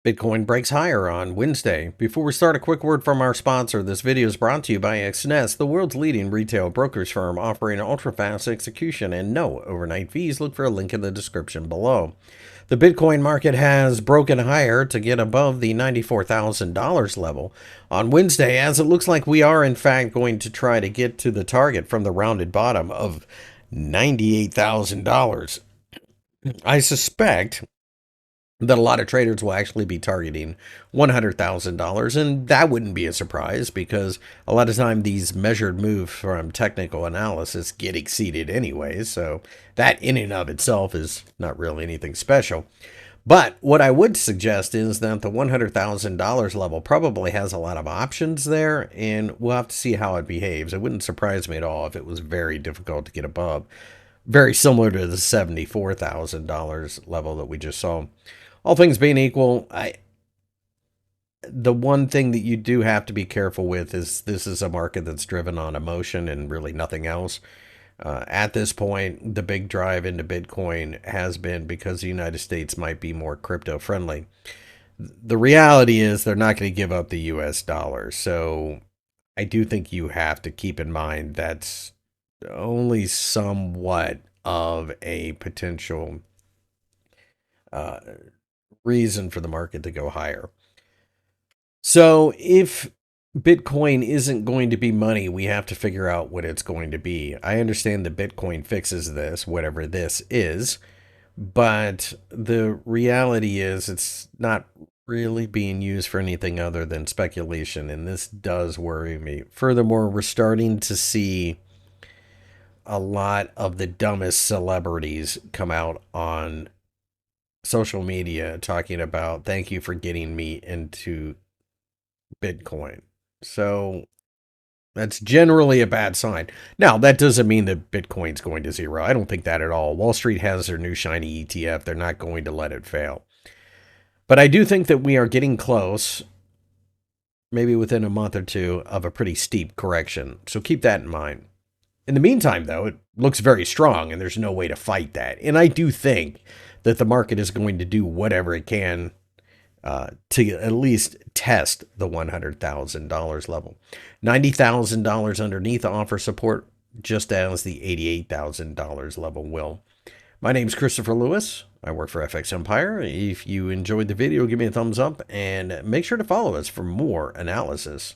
Bitcoin breaks higher on Wednesday. Before we start, a quick word from our sponsor. This video is brought to you by XNS, the world's leading retail brokerage firm offering ultra-fast execution and no overnight fees. Look for a link in the description below. The Bitcoin market has broken higher to get above the $94,000 level on Wednesday, as it looks like we are in fact going to try to get to the target from the rounded bottom of $98,000. I suspect that a lot of traders will actually be targeting $100,000, and that wouldn't be a surprise because a lot of time these measured moves from technical analysis get exceeded anyway, so that in and of itself is not really anything special. But what I would suggest is that the $100,000 level probably has a lot of options there, and we'll have to see how it behaves. It wouldn't surprise me at all if it was very difficult to get above, very similar to the $74,000 level that we just saw. All things being equal, the one thing that you do have to be careful with is this is a market that's driven on emotion and really nothing else. At this point, the big drive into Bitcoin has been because the United States might be more crypto friendly. The reality is they're not going to give up the US dollar. So I do think you have to keep in mind that's only somewhat of a potential reason for the market to go higher. So if Bitcoin isn't going to be money, we have to figure out what it's going to be. I understand that Bitcoin fixes this, whatever this is, but the reality is it's not really being used for anything other than speculation, and this does worry me. Furthermore, we're starting to see a lot of the dumbest celebrities come out on social media talking about thank you for getting me into Bitcoin. So that's generally a bad sign. Now, that doesn't mean that Bitcoin's going to zero. I don't think that at all. Wall Street has their new shiny ETF. They're not going to let it fail. But I do think that we are getting close, maybe within a month or two, of a pretty steep correction. So keep that in mind. In the meantime, though, it looks very strong, and there's no way to fight that. And I do think that the market is going to do whatever it can to at least test the $100,000 level. $90,000 underneath offer support, just as the $88,000 level will. My name's Christopher Lewis. I work for FXEmpire. If you enjoyed the video, give me a thumbs up, and make sure to follow us for more analysis.